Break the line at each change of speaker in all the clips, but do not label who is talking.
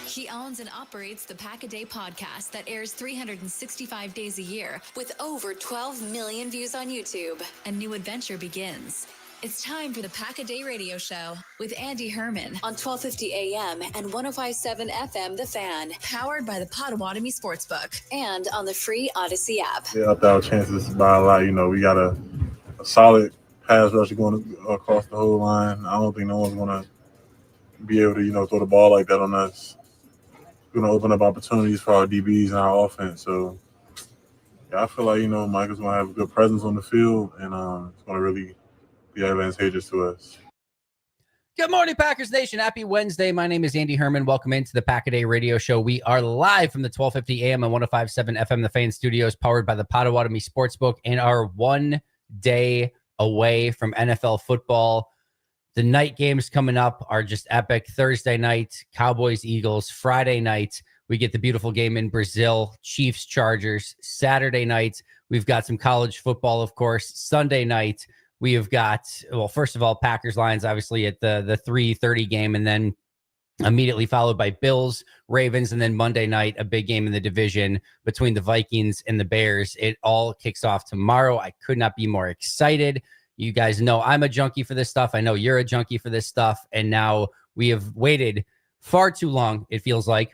He owns and operates the Pack-A-Day podcast that airs 365 days a year with over 12 million views on YouTube. A new adventure begins. It's time for the Pack-A-Day radio show with Andy Herman on 1250 AM and 105.7 FM The Fan, powered by the Potawatomi Sportsbook and on the free Odyssey app.
Yeah, up our chances by a lot. We got a solid pass rush going across the whole line. I don't think no one's going to be able to, throw the ball like that on us. Going to open up opportunities for our DBs and our offense. So, yeah, I feel like, Micah's going to have a good presence on the field, and it's going to really be advantageous to us.
Good morning, Packers Nation. Happy Wednesday. My name is Andy Herman. Welcome into the Pack-A-Day radio show. We are live from the 1250 AM and 105.7 FM The Fan studios, powered by the Potawatomi Sportsbook, and are 1 day away from NFL football. The night games coming up are just epic. Thursday night, Cowboys, Eagles. Friday night, we get the beautiful game in Brazil, Chiefs, Chargers. Saturday night, we've got some college football, of course. Sunday night, we have got, well, first of all, Packers Lions, obviously, at the 3:30 game, and then immediately followed by Bills, Ravens, and then Monday night, a big game in the division between the Vikings and the Bears. It all kicks off tomorrow. I could not be more excited. You guys know I'm a junkie for this stuff. I know you're a junkie for this stuff. And now we have waited far too long, it feels like,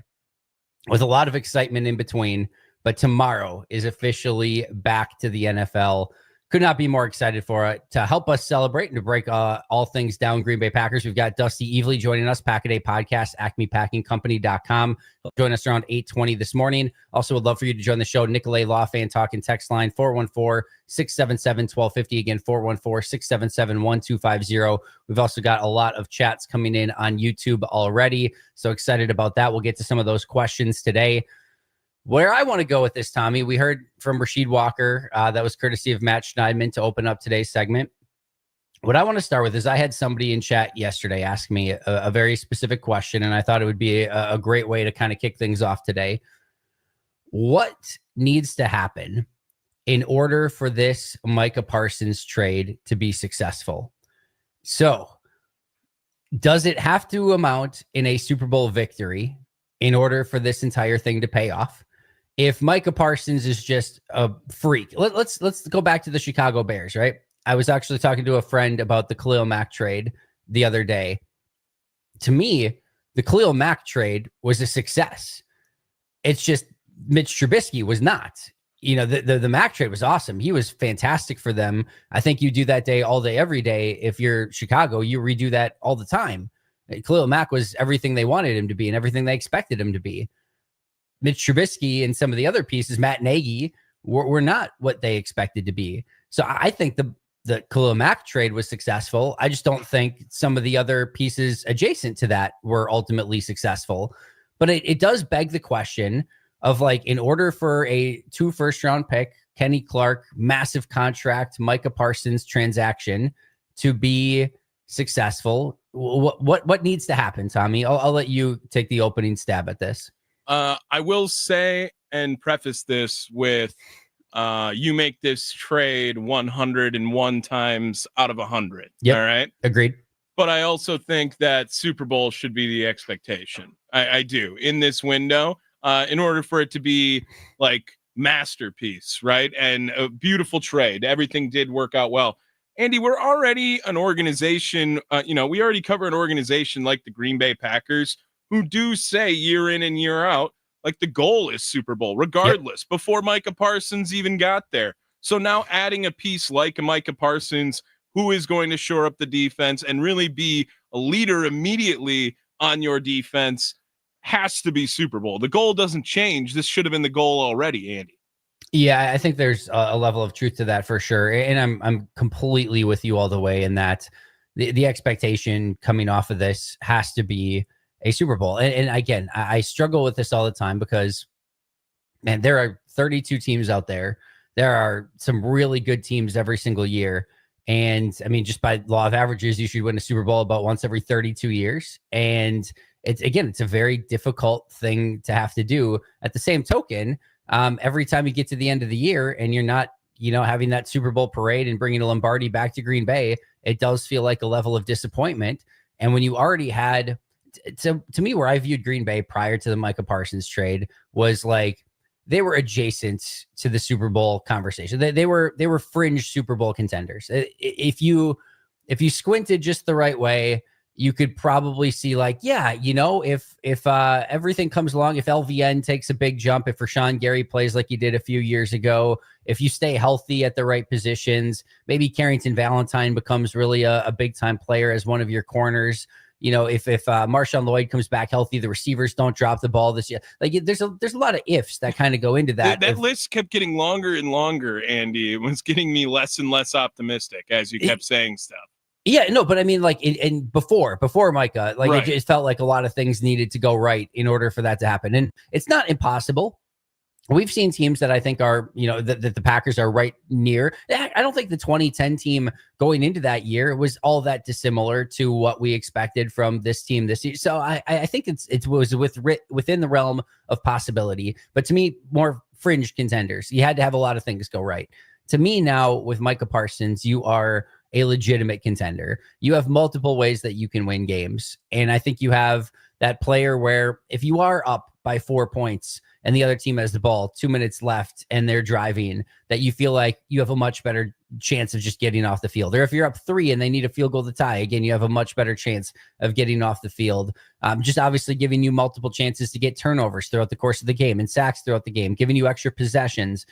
with a lot of excitement in between. But tomorrow is officially back to the NFL. Could not be more excited for it. To help us celebrate and to break all things down Green Bay Packers, we've got Dusty Evely joining us, Pack-A-Day Podcast, acmepackingcompany.com. Join us around 8:20 this morning. Also would love for you to join the show, Nicolay Law Fan Talk and text line 414-677-1250. Again, 414-677-1250. We've also got a lot of chats coming in on YouTube already. So excited about that. We'll get to some of those questions today. Where I want to go with this, Tommy, we heard from Rasheed Walker. That was courtesy of Matt Schneidman to open up today's segment. What I want to start with is I had somebody in chat yesterday ask me a very specific question, and I thought it would be a great way to kind of kick things off today. What needs to happen in order for this Micah Parsons trade to be successful? So, does it have to amount in a Super Bowl victory in order for this entire thing to pay off? If Micah Parsons is just a freak, let's go back to the Chicago Bears, right? I was actually talking to a friend about the Khalil Mack trade the other day. To me, the Khalil Mack trade was a success. It's just Mitch Trubisky was not. The Mack trade was awesome. He was fantastic for them. I think you do that day, all day, every day. If you're Chicago, you redo that all the time. Khalil Mack was everything they wanted him to be and everything they expected him to be. Mitch Trubisky and some of the other pieces, Matt Nagy, were not what they expected to be. So I think the Khalil Mack trade was successful. I just don't think some of the other pieces adjacent to that were ultimately successful. But it does beg the question of, like, in order for a 2 first-round pick, Kenny Clark, massive contract, Micah Parsons transaction to be successful, what needs to happen, Tommy? I'll let you take the opening stab at this.
I will say and preface this with you make this trade 101 times out of 100.
Yep.
All right.
Agreed.
But I also think that Super Bowl should be the expectation. I do in this window in order for it to be like masterpiece, right? And a beautiful trade. Everything did work out well. Andy, we're already an organization, we already cover an organization like the Green Bay Packers who do say year in and year out, like the goal is Super Bowl, regardless, before Micah Parsons even got there. So now adding a piece like a Micah Parsons, who is going to shore up the defense and really be a leader immediately on your defense, has to be Super Bowl. The goal doesn't change. This should have been the goal already, Andy.
Yeah, I think there's a level of truth to that for sure. And I'm completely with you all the way in that the expectation coming off of this has to be a Super Bowl. And again, I struggle with this all the time because, man, there are 32 teams out there. There are some really good teams every single year. And I mean, just by law of averages, you should win a Super Bowl about once every 32 years. And it's a very difficult thing to have to do. At the same token, every time you get to the end of the year and you're not, having that Super Bowl parade and bringing a Lombardi back to Green Bay, it does feel like a level of disappointment. And when you already had to me, where I viewed Green Bay prior to the Micah Parsons trade was like they were adjacent to the Super Bowl conversation. They were fringe Super Bowl contenders. If you squinted just the right way, you could probably see like, yeah, if everything comes along, if LVN takes a big jump, if Rashawn Gary plays like he did a few years ago, if you stay healthy at the right positions, maybe Carrington Valentine becomes really a big time player as one of your corners. If Marshawn Lloyd comes back healthy, the receivers don't drop the ball this year. Like there's a lot of ifs that kind of go into that.
That list kept getting longer and longer, Andy. It was getting me less and less optimistic as you kept saying stuff.
Yeah, no, but I mean, like, in before Micah, like,
right.
it felt like a lot of things needed to go right in order for that to happen. And it's not impossible. We've seen teams that I think are, that the Packers are right near. I don't think the 2010 team going into that year was all that dissimilar to what we expected from this team this year. So I think it was within the realm of possibility. But to me, more fringe contenders. You had to have a lot of things go right. To me now, with Micah Parsons, you are a legitimate contender. You have multiple ways that you can win games. And I think you have that player where if you are up by 4 points and the other team has the ball, 2 minutes left and they're driving, that you feel like you have a much better chance of just getting off the field. Or if you're up 3 and they need a field goal to tie, again, you have a much better chance of getting off the field. Just obviously giving you multiple chances to get turnovers throughout the course of the game and sacks throughout the game, giving you extra possessions.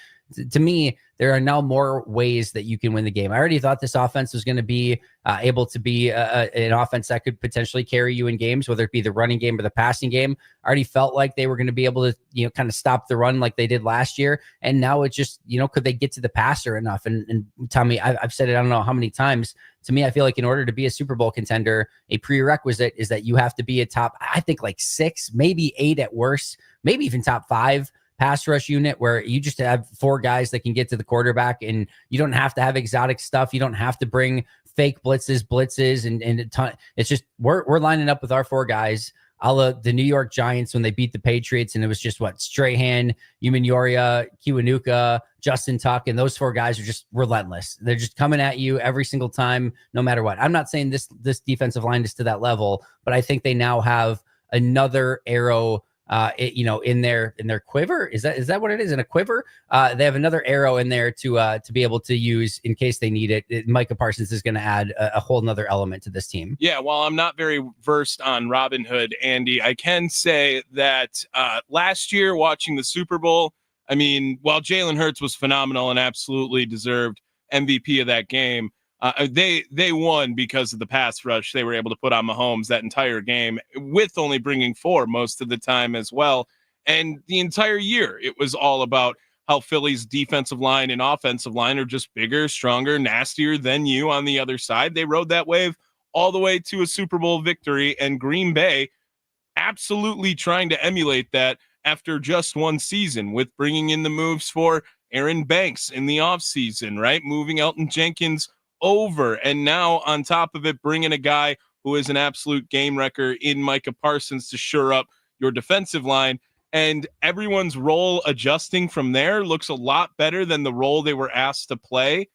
To me, there are now more ways that you can win the game. I already thought this offense was going to be able to be an offense that could potentially carry you in games, whether it be the running game or the passing game. I already felt like they were going to be able to, kind of stop the run like they did last year. And now it's just, could they get to the passer enough? And Tommy, I've said it, I don't know how many times. To me, I feel like in order to be a Super Bowl contender, a prerequisite is that you have to be a top, I think like 6, maybe 8 at worst, maybe even top 5 pass rush unit where you just have 4 guys that can get to the quarterback, and you don't have to have exotic stuff. You don't have to bring fake blitzes and a ton. It's just we're lining up with our 4 guys, a la the New York Giants when they beat the Patriots, and it was just Strahan, Umenyoria, Kiwanuka, Justin Tuck, and those 4 guys are just relentless. They're just coming at you every single time, no matter what. I'm not saying this defensive line is to that level, but I think they now have another arrow in their quiver. Is that what it is? In a quiver? They have another arrow in there to be able to use in case they need it. Micah Parsons is going to add a whole nother element to this team.
Yeah, while I'm not very versed on Robin Hood, Andy, I can say that last year watching the Super Bowl, I mean, while Jalen Hurts was phenomenal and absolutely deserved MVP of that game, they won because of the pass rush they were able to put on Mahomes that entire game, with only bringing 4 most of the time as well. And the entire year, it was all about how Philly's defensive line and offensive line are just bigger, stronger, nastier than you on the other side. They rode that wave all the way to a Super Bowl victory, and Green Bay absolutely trying to emulate that after just one season, with bringing in the moves for Aaron Banks in the offseason, right? Moving Elton Jenkins over, and now on top of it, bringing a guy who is an absolute game wrecker in Micah Parsons to shore up your defensive line. And everyone's role adjusting from there looks a lot better than the role they were asked to play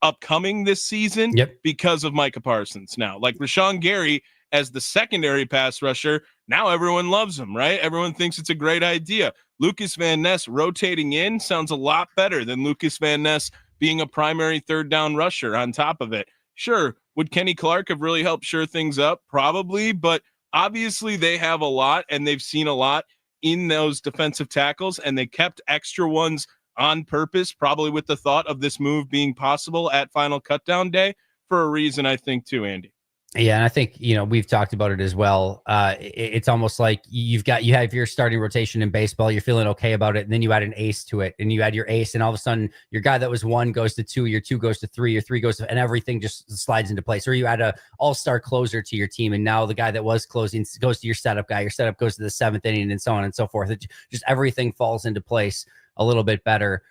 upcoming this season because of Micah Parsons. Now, like Rashawn Gary as the secondary pass rusher, now everyone loves him, right? Everyone thinks it's a great idea. Lucas Van Ness rotating in sounds a lot better than Lucas Van Ness being a primary third down rusher on top of it. Sure, would Kenny Clark have really helped shore things up? Probably, but obviously they have a lot, and they've seen a lot in those defensive tackles, and they kept extra ones on purpose, probably with the thought of this move being possible at Final Cutdown Day for a reason, I think, too, Andy.
Yeah, and I think, we've talked about it as well. It's almost like you have your starting rotation in baseball, you're feeling okay about it, and then you add an ace to it, and you add your ace, and all of a sudden your guy that was 1 goes to 2, your 2 goes to 3, your 3 goes to, and everything just slides into place. Or you add a all-star closer to your team, and now the guy that was closing goes to your setup guy, your setup goes to the 7th inning, and so on and so forth. It just everything falls into place a little bit better.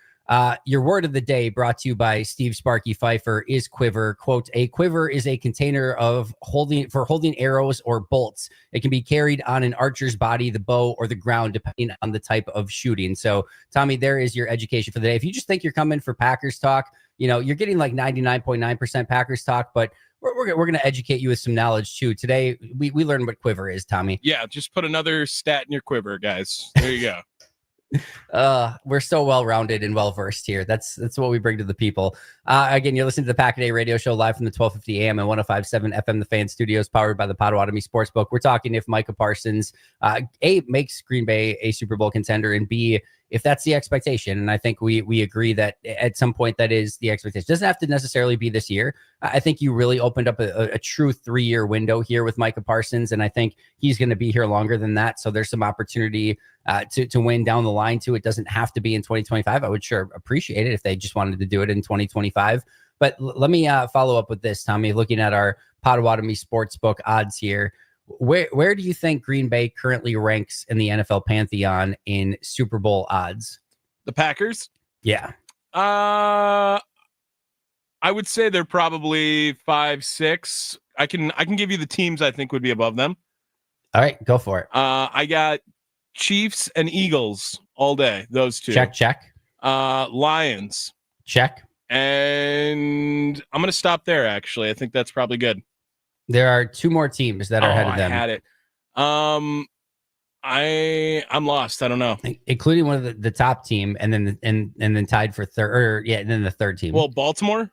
Your word of the day, brought to you by Steve Sparky Pfeiffer, is quiver. Quote, a quiver is a container holding arrows or bolts. It can be carried on an archer's body, the bow, or the ground, depending on the type of shooting. So, Tommy, there is your education for the day. If you just think you're coming for Packers talk, you're getting like 99.9% Packers talk, but we're gonna educate you with some knowledge too. Today we learned what quiver is, Tommy.
Yeah, just put another stat in your quiver, guys. There you go.
We're so well-rounded and well-versed here. That's what we bring to the people. Again, you're listening to the Pack a Day radio show live from the 1250 AM and 105.7 FM The Fan Studios, powered by the Potawatomi Sportsbook. We're talking if Micah Parsons A, makes Green Bay a Super Bowl contender, and B, if that's the expectation. And I think we agree that at some point that is the expectation. It doesn't have to necessarily be this year. I think you really opened up a true 3-year window here with Micah Parsons, and I think he's going to be here longer than that. So there's some opportunity to win down the line too. It doesn't have to be in 2025. I would sure appreciate it if they just wanted to do it in 2025. But let me follow up with this, Tommy. Looking at our Potawatomi Sportsbook odds here, where do you think Green Bay currently ranks in the NFL pantheon in Super Bowl odds?
The Packers?
Yeah.
I would say they're probably 5-6. I can give you the teams I think would be above them.
All right, go for it.
I got Chiefs and Eagles all day. Those two.
Check.
Lions.
Check.
And I'm going to stop there, actually. I think that's probably good.
There are two more teams that are ahead of them.
I had it. I'm lost. I don't know.
Including one of the top team, and then tied for third. And then the third team.
Well, Baltimore.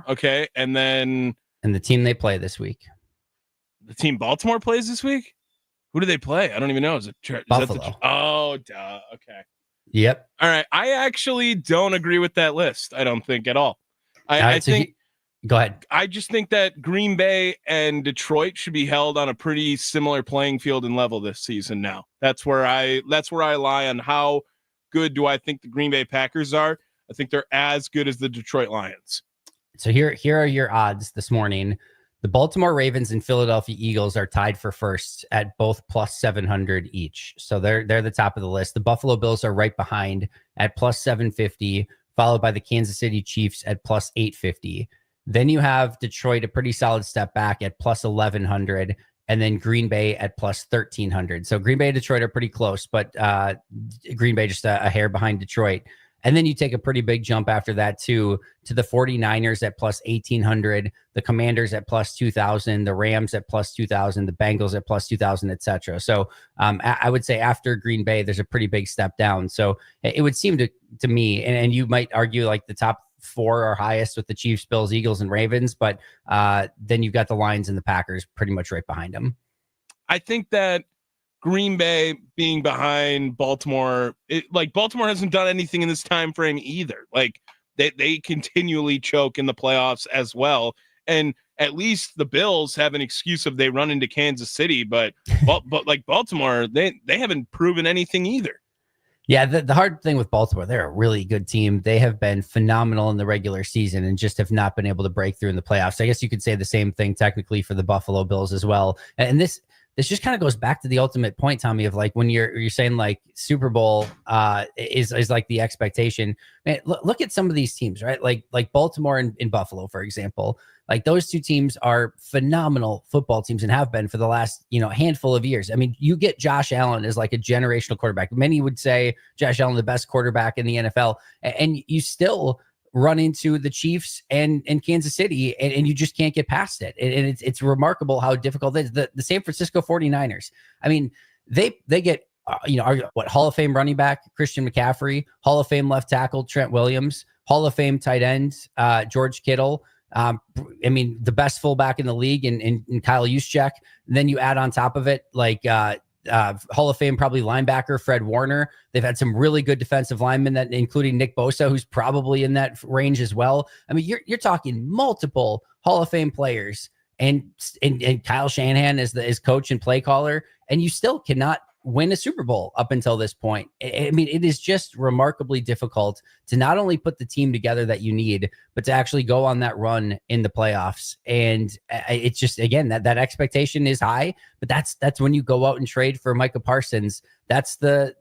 Okay, and then
the team they play this week.
The team Baltimore plays this week. Who do they play? I don't even know. Is it
Buffalo?
Oh, duh. Okay.
Yep.
All right. I actually don't agree with that list. I don't think at all. I think.
Go ahead.
I just think that Green Bay and Detroit should be held on a pretty similar playing field and level this season now. That's where I lie on how good do I think the Green Bay Packers are. I think they're as good as the Detroit Lions.
So here are your odds this morning. The Baltimore Ravens and Philadelphia Eagles are tied for first at both plus 700 each. So they're the top of the list. The Buffalo Bills are right behind at plus 750, followed by the Kansas City Chiefs at plus 850. Then you have Detroit, a pretty solid step back at plus 1,100, and then Green Bay at plus 1,300. So Green Bay and Detroit are pretty close, but Green Bay just a hair behind Detroit. And then you take a pretty big jump after that to the 49ers at plus 1,800, the Commanders at plus 2,000, the Rams at plus 2,000, the Bengals at plus 2,000, etc. So I would say after Green Bay, there's a pretty big step down. So it would seem to me, and you might argue like the top four are highest with the Chiefs, Bills, Eagles, and Ravens, but then you've got the Lions and the Packers pretty much right behind them.
I think that Green Bay being behind Baltimore, Baltimore hasn't done anything in this time frame either. Like they continually choke in the playoffs as well. And at least the Bills have an excuse of they run into Kansas City, but like Baltimore, they haven't proven anything either.
Yeah, the hard thing with Baltimore, they're a really good team. They have been phenomenal in the regular season and just have not been able to break through in the playoffs. I guess you could say the same thing technically for the Buffalo Bills as well. And this just kind of goes back to the ultimate point, Tommy, of like when you're saying like Super Bowl is like the expectation. Man, look at some of these teams, right? Like Baltimore and Buffalo, for example. Like those two teams are phenomenal football teams and have been for the last, handful of years. I mean, you get Josh Allen as like a generational quarterback. Many would say Josh Allen, the best quarterback in the NFL, and you still run into the Chiefs and Kansas City, and you just can't get past it. And it's remarkable how difficult it is. The San Francisco 49ers, I mean, they get, Hall of Fame running back Christian McCaffrey, Hall of Fame left tackle Trent Williams, Hall of Fame tight end George Kittle. The best fullback in the league in Kyle Juszczyk. And then you add on top of it, like Hall of Fame probably linebacker Fred Warner. They've had some really good defensive linemen, that including Nick Bosa, who's probably in that range as well. I mean, you're talking multiple Hall of Fame players, and Kyle Shanahan is coach and play caller, and you still cannot win a Super Bowl up until this point. I mean, it is just remarkably difficult to not only put the team together that you need, but to actually go on that run in the playoffs. And it's just, again, that expectation is high, but that's when you go out and trade for Micah Parsons. That's the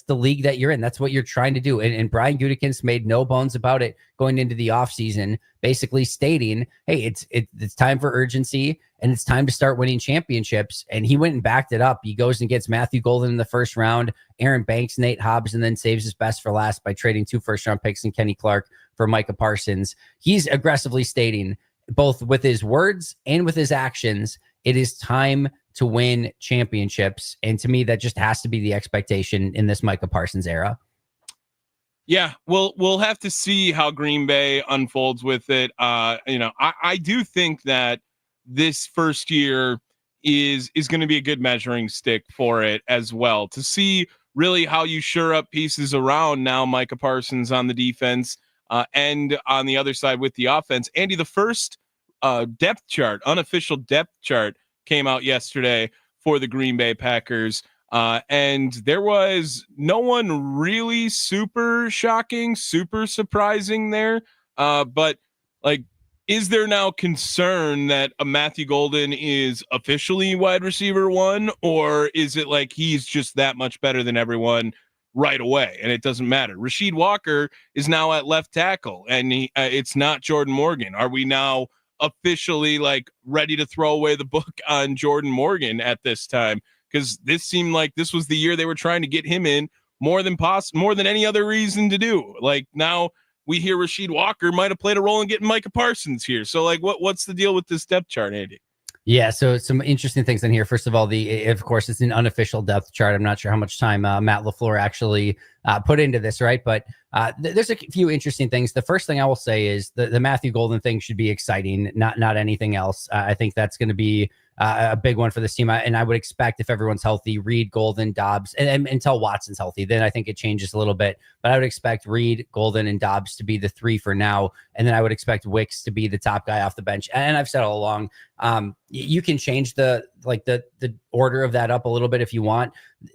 league that you're in. That's what you're trying to do. And Brian Gutekunst made no bones about it going into the offseason, basically stating, hey, it's time for urgency and it's time to start winning championships. And he went and backed it up. He goes and gets Matthew Golden in the first round, Aaron Banks, Nate Hobbs, and then saves his best for last by trading 2 first-round picks and Kenny Clark for Micah Parsons. He's aggressively stating, both with his words and with his actions, it is time to win championships. And to me, that just has to be the expectation in this Micah Parsons era.
Yeah, we'll have to see how Green Bay unfolds with it. I do think that this first year is going to be a good measuring stick for it as well, to see really how you shore up pieces around now Micah Parsons on the defense and on the other side with the offense. Andy, the first depth chart, unofficial depth chart, came out yesterday for the Green Bay Packers. And there was no one really super shocking, super surprising there. But like, is there now concern that a Matthew Golden is officially wide receiver 1, or is it like he's just that much better than everyone right away and it doesn't matter? Rasheed Walker is now at left tackle, and it's not Jordan Morgan. Are we now officially like ready to throw away the book on Jordan Morgan at this time? Because this seemed like this was the year they were trying to get him in more than any other reason to do. Like, now we hear Rasheed Walker might have played a role in getting Micah Parsons here. So like, what's the deal with this depth chart, Andy?
Yeah, so some interesting things in here. First of all, of course, it's an unofficial depth chart. I'm not sure how much time Matt LaFleur actually put into this, right? But there's a few interesting things. The first thing I will say is the Matthew Golden thing should be exciting, not anything else. I think that's going to be a big one for this team. And I would expect, if everyone's healthy, Reed, Golden, Dobbs, and until Watson's healthy, then I think it changes a little bit. But I would expect Reed, Golden, and Dobbs to be the 3 for now. And then I would expect Wicks to be the top guy off the bench. And I've said all along, you can change the order of that up a little bit if you want.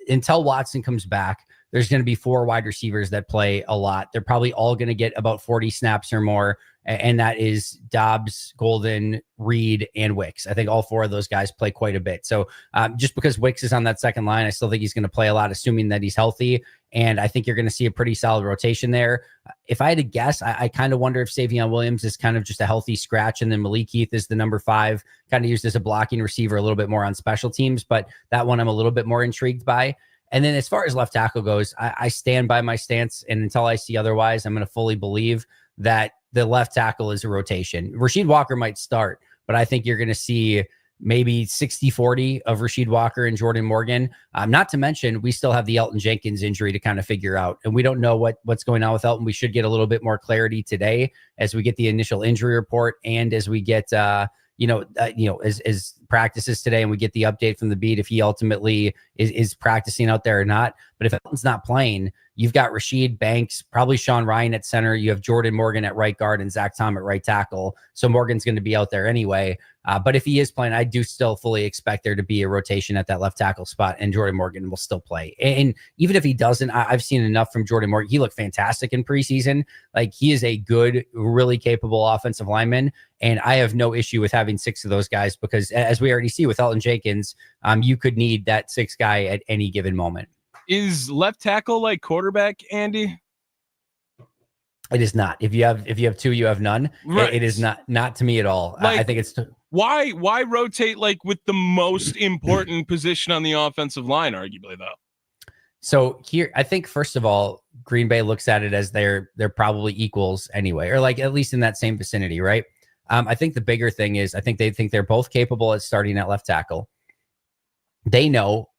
Until Watson comes back, there's going to be 4 wide receivers that play a lot. They're probably all going to get about 40 snaps or more. And that is Dobbs, Golden, Reed, and Wicks. I think all 4 of those guys play quite a bit. So just because Wicks is on that second line, I still think he's going to play a lot, assuming that he's healthy. And I think you're going to see a pretty solid rotation there. If I had to guess, I kind of wonder if Savion Williams is kind of just a healthy scratch, and then Malik Heath is the number 5, kind of used as a blocking receiver a little bit more on special teams. But that one I'm a little bit more intrigued by. And then as far as left tackle goes, I stand by my stance. And until I see otherwise, I'm going to fully believe that the left tackle is a rotation. Rasheed Walker might start, but I think you're going to see maybe 60-40 of Rasheed Walker and Jordan Morgan. Not to mention, we still have the Elton Jenkins injury to kind of figure out, and we don't know what's going on with Elton. We should get a little bit more clarity today as we get the initial injury report, and as we get as practices today, and we get the update from the beat if he ultimately is practicing out there or not. But if Elton's not playing, you've got Rashid, Banks, probably Sean Ryan at center. You have Jordan Morgan at right guard and Zach Tom at right tackle. So Morgan's going to be out there anyway. But if he is playing, I do still fully expect there to be a rotation at that left tackle spot, and Jordan Morgan will still play. And even if he doesn't, I've seen enough from Jordan Morgan. He looked fantastic in preseason. Like, he is a good, really capable offensive lineman. And I have no issue with having 6 of those guys, because as we already see with Elton Jenkins, you could need that 6th guy at any given moment.
Is left tackle like quarterback, Andy?
It is not. If you have 2, you have none. Right. It is not to me at all.
Like,
I think it's
why rotate like with the most important position on the offensive line, arguably, though.
So here, I think first of all, Green Bay looks at it as they're probably equals anyway, or like at least in that same vicinity, right? I think the bigger thing is, I think they think they're both capable at starting at left tackle. They know,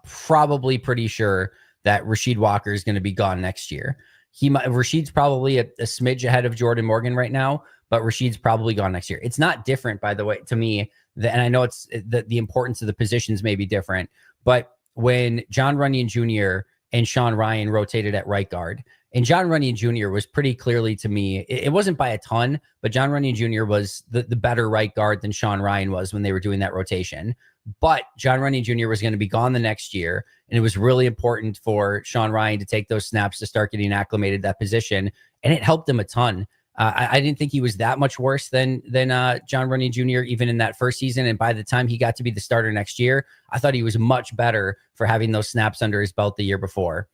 probably pretty sure, that Rasheed Walker is going to be gone next year. Rasheed's probably a smidge ahead of Jordan Morgan right now, but Rasheed's probably gone next year. It's not different, by the way, to me. And I know it's the importance of the positions may be different, but when John Runyon Jr. and Sean Ryan rotated at right guard, and John Runyon Jr. was pretty clearly, to me, it wasn't by a ton, but John Runyon Jr. was the better right guard than Sean Ryan was when they were doing that rotation. But John Runyon Jr. was going to be gone the next year, and it was really important for Sean Ryan to take those snaps to start getting acclimated to that position, and it helped him a ton. I didn't think he was that much worse than John Runyon Jr. even in that first season, and by the time he got to be the starter next year, I thought he was much better for having those snaps under his belt the year before.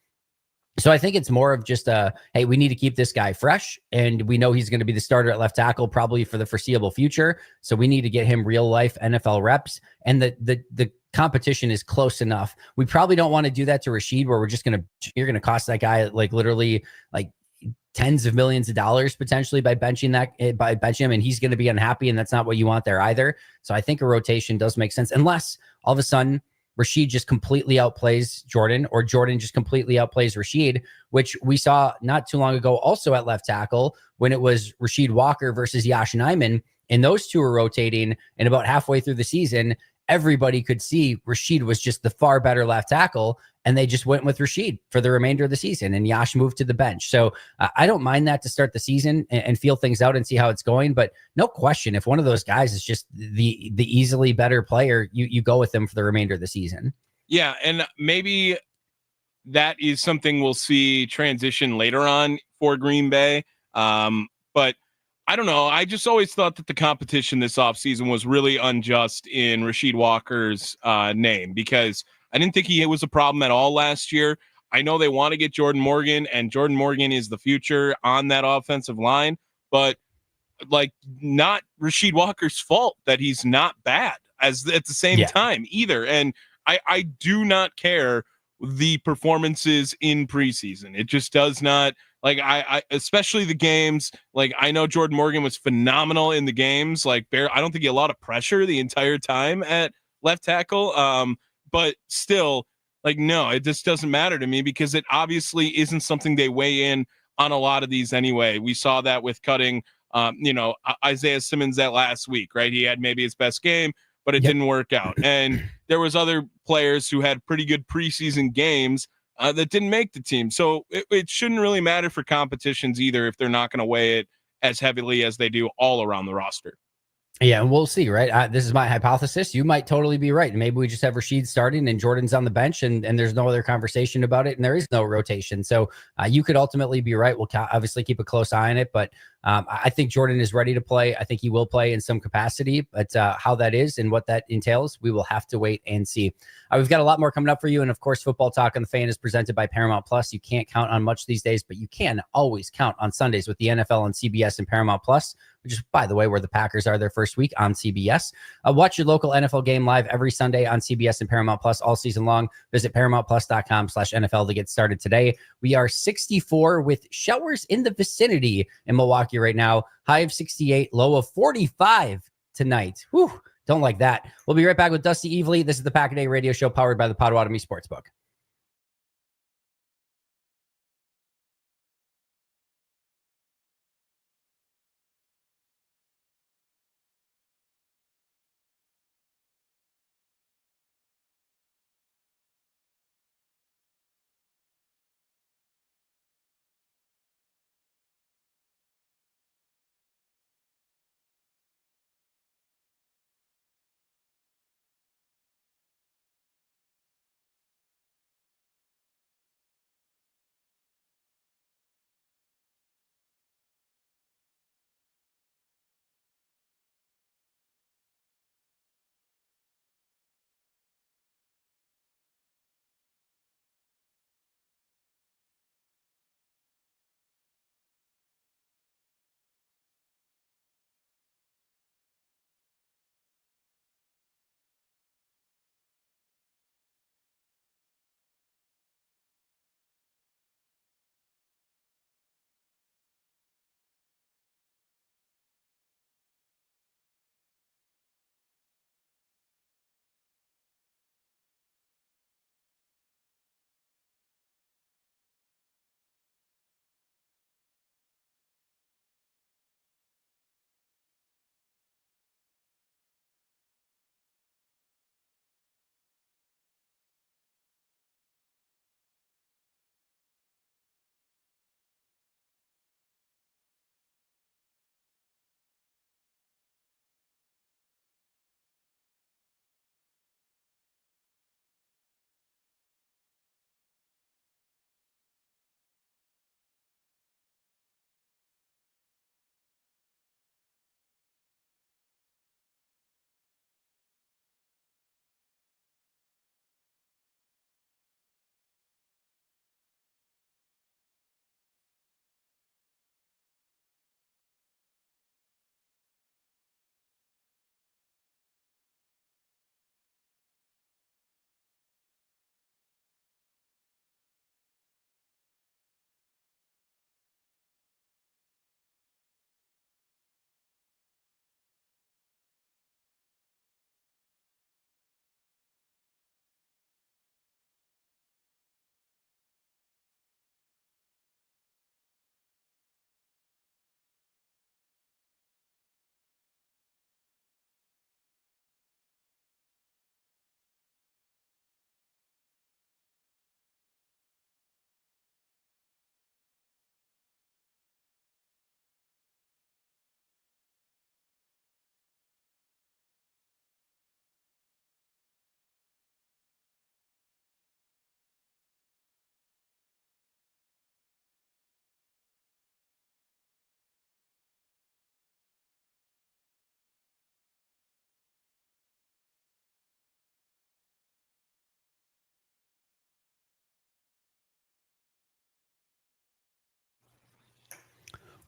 So I think it's more of just hey, we need to keep this guy fresh, and we know he's going to be the starter at left tackle probably for the foreseeable future. So we need to get him real life NFL reps, and the competition is close enough. We probably don't want to do that to Rasheed, where you're going to cost that guy like literally like tens of millions of dollars potentially by benching him, and he's going to be unhappy, and that's not what you want there either. So I think a rotation does make sense, unless all of a sudden Rashid just completely outplays Jordan, or Jordan just completely outplays Rashid, which we saw not too long ago also at left tackle when it was Rashid Walker versus Yash Nyman, and those two were rotating, and about halfway through the season, everybody could see Rashid was just the far better left tackle, and they just went with Rashid for the remainder of the season, and Yash moved to the bench. So I don't mind that to start the season and feel things out and see how it's going. But no question, if one of those guys is just the easily better player, you go with them for the remainder of the season.
Yeah, and maybe that is something we'll see transition later on for Green Bay. But I don't know. I just always thought that the competition this offseason was really unjust in Rashid Walker's name, because I didn't think he was a problem at all last year. I know they want to get Jordan Morgan, and Jordan Morgan is the future on that offensive line, but like, not Rashid Walker's fault that he's not bad as at the same time either. And I do not care the performances in preseason. It just does not, like, I especially the games, like, I know Jordan Morgan was phenomenal in the games, like, I don't think he had a lot of pressure the entire time at left tackle. But still, like, no, it just doesn't matter to me, because it obviously isn't something they weigh in on a lot of these anyway. We saw that with cutting Isaiah Simmons that last week, right? He had maybe his best game, but it didn't work out. And there was other players who had pretty good preseason games that didn't make the team. So it shouldn't really matter for competitions either, if they're not going to weigh it as heavily as they do all around the roster.
Yeah, and we'll see, right? This is my hypothesis. You might totally be right. Maybe we just have Rashid starting and Jordan's on the bench, and there's no other conversation about it, and there is no rotation. So you could ultimately be right. We'll obviously keep a close eye on it, but I think Jordan is ready to play. I think he will play in some capacity, but how that is and what that entails, we will have to wait and see. We've got a lot more coming up for you, and of course, Football Talk on the Fan is presented by Paramount Plus. You can't count on much these days, but you can always count on Sundays with the NFL on CBS and Paramount Plus, which is, by the way, where the Packers are their first week on CBS. Watch your local NFL game live every Sunday on CBS and Paramount Plus all season long. Visit ParamountPlus.com/NFL to get started today. We are 64 with showers in the vicinity in Milwaukee right now. High of 68, low of 45 tonight. Whew, don't like that. We'll be right back with Dusty Evely. This is the Pack a Day radio show powered by the Potawatomi Sportsbook.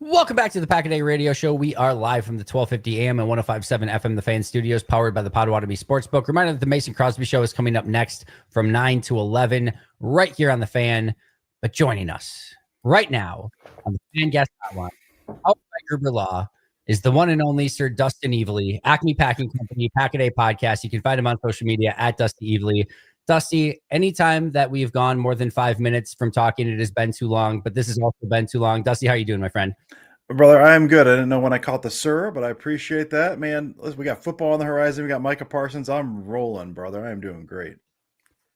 Welcome back to the Pack a Day Radio Show. We are live from the 1250 AM and 1057 FM The Fan Studios, powered by the Potawatomi Sportsbook. Reminder that the Mason Crosby Show is coming up next from 9 to 11 right here on the Fan. But joining us right now on the Fan Guest Hotline, powered by Gruber Law, is the one and only Sir Dustin Evely, Acme Packing Company, Pack a Day Podcast. You can find him on social media at Dusty Evely. Dusty, anytime that we've gone more than 5 minutes from talking, it has been too long, but this has also been too long. Dusty, how are you doing, my friend?
Brother, I am good. I didn't know when I caught the sir, but I appreciate that. Man, listen, we got football on the horizon. We got Micah Parsons. I'm rolling, brother. I am doing great.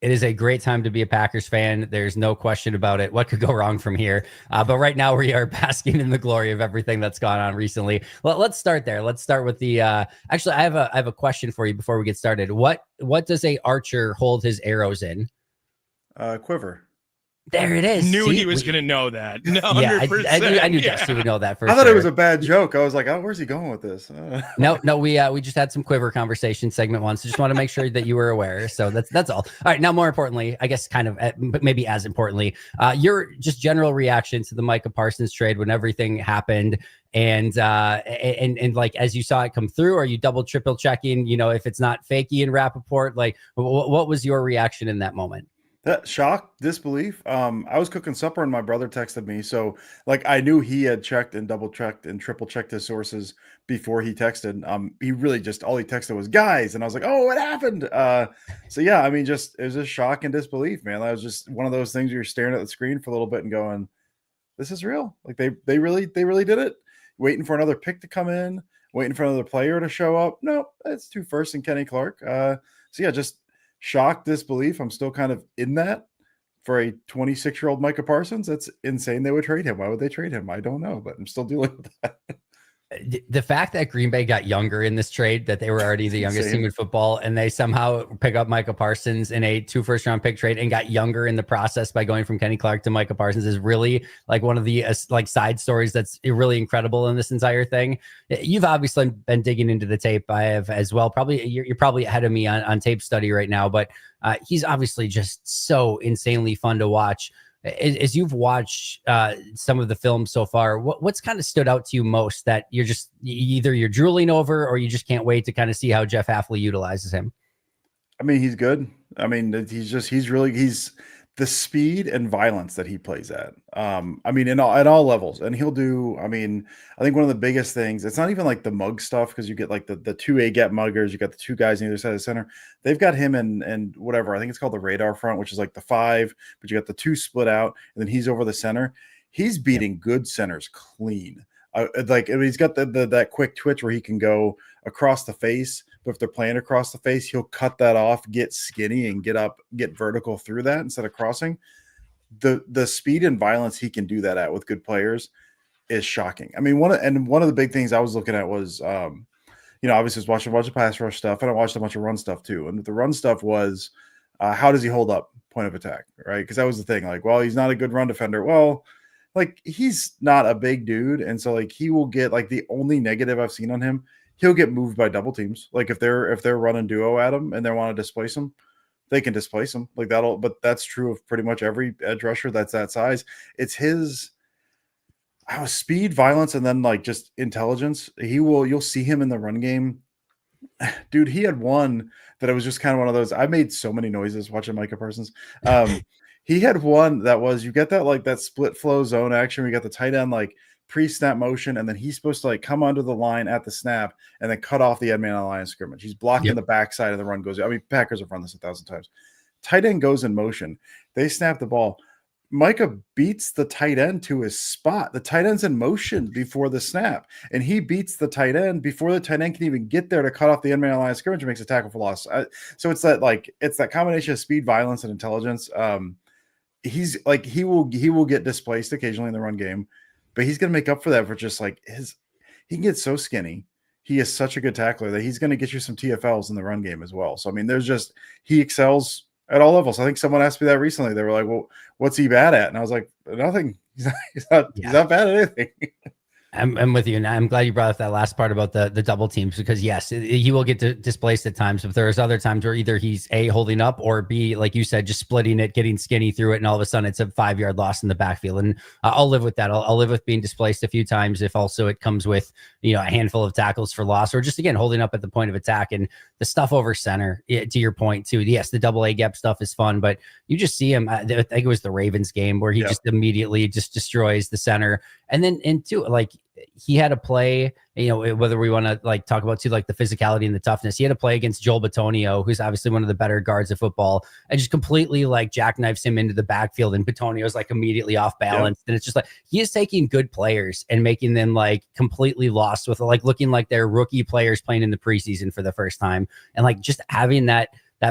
It is a great time to be a Packers fan. There's no question about it. What could go wrong from here? But right now we are basking in the glory of everything that's gone on recently. Let's start there. Let's start with the. Actually, I have a question for you before we get started. What does a archer hold his arrows in?
Quiver.
There it is.
Knew he was going to know that. No,
Yeah,
100%.
I knew Dusty would know that for
I thought
sure.
it was a bad joke. I was like, oh, where's he going with this?
No, we just had some quiver conversation segment one, so just want to make sure that you were aware. So that's all. All right, now more importantly, I guess kind of, but maybe as importantly, your just general reaction to the Micah Parsons trade when everything happened, and like as you saw it come through, are you double triple checking? You know, if it's not fakey in Rappaport, like what was your reaction in that moment?
That shock, disbelief. I was cooking supper and my brother texted me. So like I knew he had checked and double checked and triple checked his sources before he texted. He really just all he texted was guys. And I was like, oh, what happened? So yeah, I mean, it was just shock and disbelief, man. That was just one of those things where you're staring at the screen for a little bit and going, this is real. Like they really did it. Waiting for another pick to come in, waiting for another player to show up. No, it's 2 firsts and Kenny Clark. So yeah, just shock, disbelief. I'm still kind of in that for a 26-year-old Micah Parsons. That's insane. They would trade him. Why would they trade him? I don't know, but I'm still dealing with that.
The fact that Green Bay got younger in this trade, that they were already the youngest
Insane.
team in football, and they somehow pick up Micah Parsons in a 2 first-round pick trade and got younger in the process by going from Kenny Clark to Micah Parsons is really like one of the like side stories that's really incredible in this entire thing. You've obviously been digging into the tape. I have as well. Probably you're probably ahead of me on tape study right now, but he's obviously just so insanely fun to watch. As you've watched some of the films so far, what's kind of stood out to you most that you're just either you're drooling over or you just can't wait to kind of see how Jeff Hafley utilizes him?
I mean, he's good. I mean, he's the speed and violence that he plays at. I mean, at all levels, and he'll do. I mean, I think one of the biggest things. It's not even like the mug stuff because you get like the 2 A-gap muggers. You got the 2 guys on either side of the center. They've got him and whatever. I think it's called the radar front, which is like the 5. But you got the 2 split out, and then he's over the center. He's beating good centers clean. Like he's got that quick twitch where he can go across the face, but if they're playing across the face, he'll cut that off, get skinny, and get vertical through that instead of crossing. The speed and violence he can do that at with good players is shocking. I mean, one of the big things I was looking at was, obviously I was watching a bunch of pass rush stuff, and I watched a bunch of run stuff too. And the run stuff was, how does he hold up point of attack, right? Because that was the thing. Like, well, he's not a good run defender. Well, like he's not a big dude, and so like he will get like the only negative I've seen on him, he'll get moved by double teams. Like if they're running duo at him and they want to displace him, they can displace him. Like that'll, but that's true of pretty much every edge rusher that's that size. It's his speed, violence, and then like just intelligence. You'll see him in the run game. Dude, he had one that it was just kind of one of those. I made so many noises watching Micah Parsons. He had one that was, you get that like that split flow zone action. We got the tight end like pre-snap motion, and then he's supposed to like come onto the line at the snap and then cut off the end man on the line of scrimmage. He's blocking the backside of the run goes. I mean, Packers have run this 1,000 times. Tight end goes in motion. They snap the ball. Micah beats the tight end to his spot. The tight end's in motion before the snap, and he beats the tight end before the tight end can even get there to cut off the end man on the line of scrimmage and makes a tackle for loss. So it's that combination of speed, violence, and intelligence. He's like he will get displaced occasionally in the run game, but he's going to make up for that for just like he can get so skinny. He is such a good tackler that he's going to get you some TFLs in the run game as well. So I mean, he excels at all levels. I think someone asked me that recently. They were like, "Well, what's he bad at?" And I was like, "Nothing. He's not bad at anything."
I'm with you, and I'm glad you brought up that last part about the double teams, because yes, he will get displaced at times, but there's other times where either he's A, holding up, or B, like you said, just splitting it, getting skinny through it, and all of a sudden it's a 5-yard loss in the backfield. And I'll live with that. I'll live with being displaced a few times if also it comes with, a handful of tackles for loss, or just again holding up at the point of attack. And the stuff over center, to your point too, yes, the double A gap stuff is fun, but you just see him. I think it was the Ravens game where he just immediately just destroys the center. And then into like, he had a play, whether we want to like talk about too, like the physicality and the toughness, he had a play against Joel Bitonio, who's obviously one of the better guards of football, and just completely like jackknifes him into the backfield, and Bitonio's like immediately off balance. And it's just like, he is taking good players and making them like completely lost, with like looking like they're rookie players playing in the preseason for the first time. And like just having that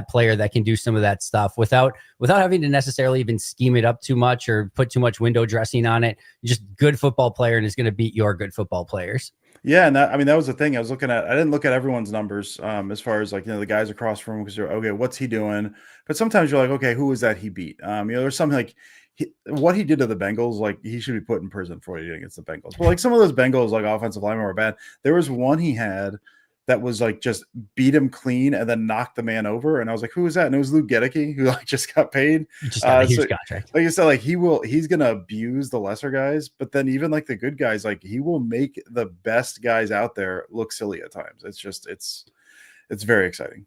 player that can do some of that stuff without having to necessarily even scheme it up too much or put too much window dressing on it. Just good football player, and is going to beat your good football players.
Yeah, and that was the thing I was looking at. I didn't look at everyone's numbers as far as like, the guys across from him, because you're okay, what's he doing? But sometimes you're like, okay, who was that he beat? There's something like what he did to the Bengals, like he should be put in prison for what he did against the Bengals. But like some of those Bengals, like offensive linemen were bad. There was one he had that was like just beat him clean and then knocked the man over. And I was like, who was that? And it was Luke Gedeke, who like just got paid.
Just got a huge contract.
Like you said, like he's going to abuse the lesser guys, but then even like the good guys, like he will make the best guys out there look silly at times. It's just, it's very exciting.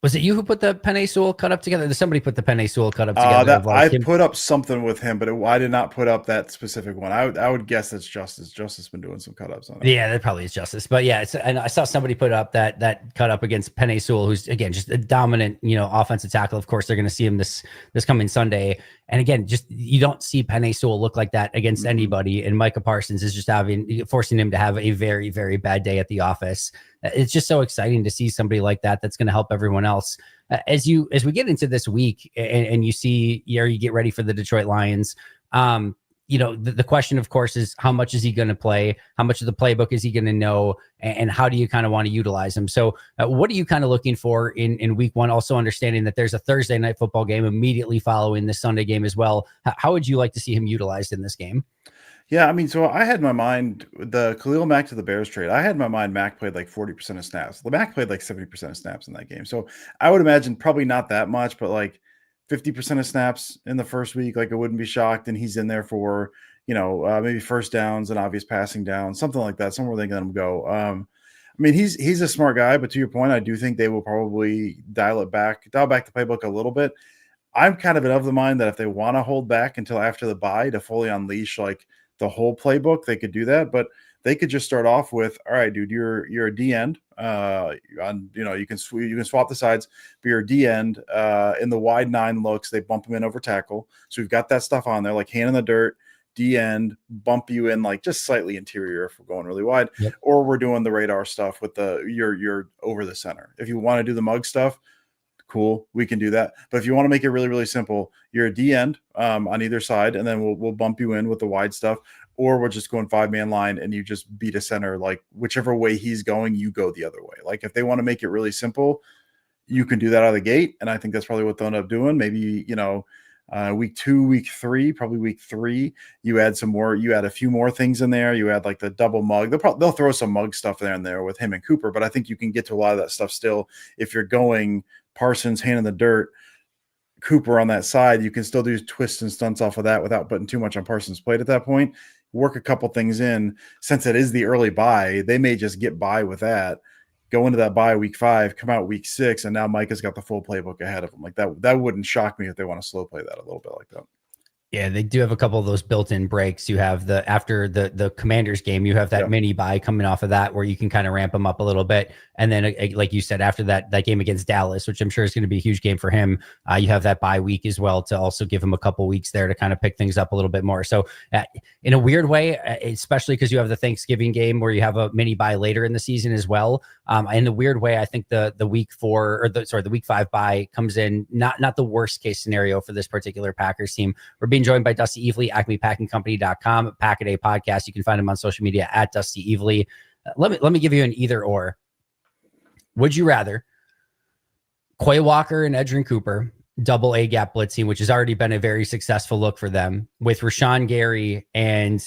Was it you who put the Penei Sewell cut up together? Did somebody put the Penei Sewell cut up together?
I put up something with him, but I did not put up that specific one. I would guess it's Justice. Justice been doing some cut ups on it.
Yeah, that probably is Justice. But yeah, and I saw somebody put up that cut up against Penei Sewell, who's again just a dominant, offensive tackle. Of course, they're going to see him this coming Sunday. And again, just you don't see Penei Sewell look like that against anybody. And Micah Parsons is just forcing him to have a very, very bad day at the office. It's just so exciting to see somebody like that that's going to help everyone else. As we get into this week and you see, you get ready for the Detroit Lions. The question, of course, is how much is he going to play? How much of the playbook is he going to know? And how do you kind of want to utilize him? So what are you kind of looking for in week one? Also understanding that there's a Thursday night football game immediately following the Sunday game as well. How would you like to see him utilized in this game?
Yeah, I mean, so I had in my mind the Khalil Mack to the Bears trade. I had in my mind Mack played like 40% of snaps. Mack played like 70% of snaps in that game. So I would imagine probably not that much, but like 50% of snaps in the first week. Like I wouldn't be shocked. And he's in there for, maybe first downs and obvious passing downs, something like that. Somewhere they can let him go. I mean, he's a smart guy, but to your point, I do think they will probably dial back the playbook a little bit. I'm kind of the mind that if they want to hold back until after the bye to fully unleash like the whole playbook, they could do that, but they could just start off with, all right, dude, you're a D end. You can swap the sides, but you're a D end in the wide 9 looks. They bump them in over tackle. So we've got that stuff on there, like hand in the dirt, D end, bump you in like just slightly interior if we're going really wide, or we're doing the radar stuff with you're over the center. If you want to do the mug stuff, cool, we can do that. But if you want to make it really, really simple, you're a D end on either side, and then we'll bump you in with the wide stuff, or we're just going 5-man line and you just beat a center, like whichever way he's going, you go the other way. Like if they want to make it really simple, you can do that out of the gate. And I think that's probably what they'll end up doing. Maybe, week 2, week 3, probably week 3, you add a few more things in there. You add like the double mug. They'll throw some mug stuff there and there with him and Cooper, but I think you can get to a lot of that stuff still. If you're going Parsons, hand in the dirt, Cooper on that side, you can still do twists and stunts off of that without putting too much on Parsons' plate at that point. Work a couple things in. Since it is the early bye, they may just get by with that, go into that bye week 5, come out week 6, and now Micah's got the full playbook ahead of him. Like that wouldn't shock me if they want to slow play that a little bit like that.
Yeah, they do have a couple of those built-in breaks. You have after the Commanders game, you have that mini bye coming off of that where you can kind of ramp them up a little bit. And then, like you said, after that game against Dallas, which I'm sure is going to be a huge game for him, you have that bye week as well to also give him a couple weeks there to kind of pick things up a little bit more. So in a weird way, especially because you have the Thanksgiving game where you have a mini bye later in the season as well. In a weird way, I think the week 4 or the week 5 bye comes in not the worst case scenario for this particular Packers team. We're being joined by Dusty Evely, AcmePackingCompany.com, Pack-A-Day Podcast. You can find him on social media at Dusty Evely. Let me give you an either or. Would you rather Quay Walker and Edgerrin Cooper double A gap blitzing, which has already been a very successful look for them, with Rashawn Gary and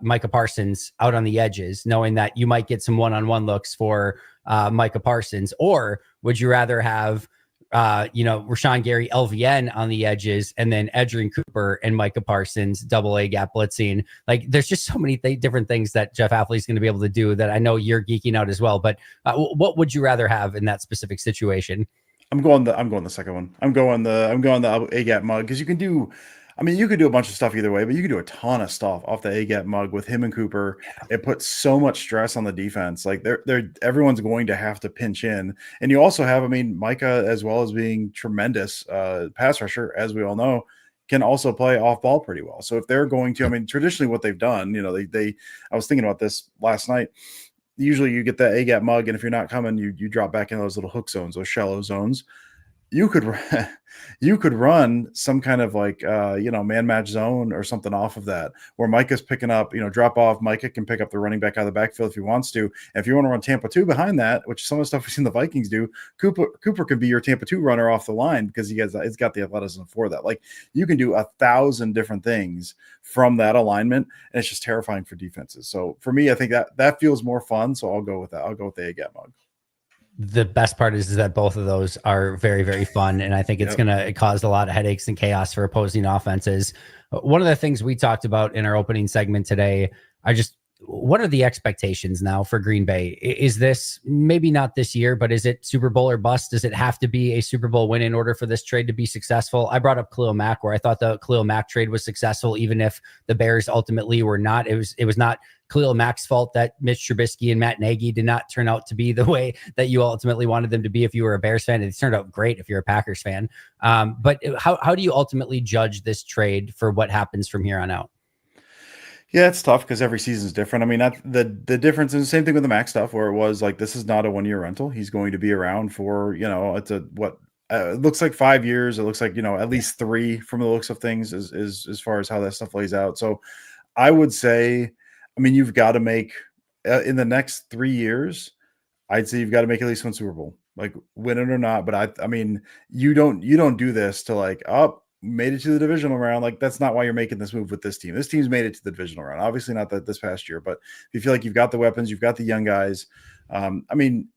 Micah Parsons out on the edges, knowing that you might get some one-on-one looks for Micah Parsons? Or would you rather have Rashawn Gary LVN on the edges and then Edgerrin Cooper and Micah Parsons double A gap blitzing? Like, there's just so many different things that Jeff Hafley is going to be able to do that I know you're geeking out as well. But what would you rather have in that specific situation?
I'm going the second one. I'm going the A gap mug, because you can do, I mean, you could do a bunch of stuff either way, but you can do a ton of stuff off the A gap mug with him and Cooper. It puts so much stress on the defense. Like everyone's going to have to pinch in. And you also have, I mean, Micah, as well as being tremendous pass rusher, as we all know, can also play off ball pretty well. So if they're going to, I mean, traditionally what they've done, I was thinking about this last night. Usually you get that A gap mug, and if you're not coming, you drop back into those little hook zones, those shallow zones. You could run some kind of like man match zone or something off of that, where Micah's picking up, drop off. Micah can pick up the running back out of the backfield if he wants to. And if you want to run Tampa 2 behind that, which is some of the stuff we've seen the Vikings do, Cooper can be your Tampa 2 runner off the line, because it's got the athleticism for that. Like, you can do 1,000 different things from that alignment, and it's just terrifying for defenses. So for me, I think that feels more fun. So I'll go with that. I'll go with the A gap mug.
The best part is that both of those are very, very fun. And I think it's going to cause a lot of headaches and chaos for opposing offenses. One of the things we talked about in our opening segment today, what are the expectations now for Green Bay? Is this maybe not this year, but is it Super Bowl or bust? Does it have to be a Super Bowl win in order for this trade to be successful? I brought up Khalil Mack, where I thought the Khalil Mack trade was successful, even if the Bears ultimately were not. It was not Khalil Mack's fault that Mitch Trubisky and Matt Nagy did not turn out to be the way that you ultimately wanted them to be if you were a Bears fan. It turned out great if you're a Packers fan. But how do you ultimately judge this trade for what happens from here on out?
Yeah, it's tough because every season is different. I mean, the difference is the same thing with the Max stuff, where it was like, this is not a 1-year rental. He's going to be around for, it looks like 5 years. It looks like, at least 3 from the looks of things is as far as how that stuff lays out. So I would say, I mean, you've got to make in the next 3 years, I'd say you've got to make at least one Super Bowl, like, win it or not. But I mean, you don't do this to like, made it to the divisional round. Like, that's not why you're making this move with this team. This team's made it to the divisional round. Obviously not this past year, but if you feel like you've got the weapons, you've got the young guys. I mean,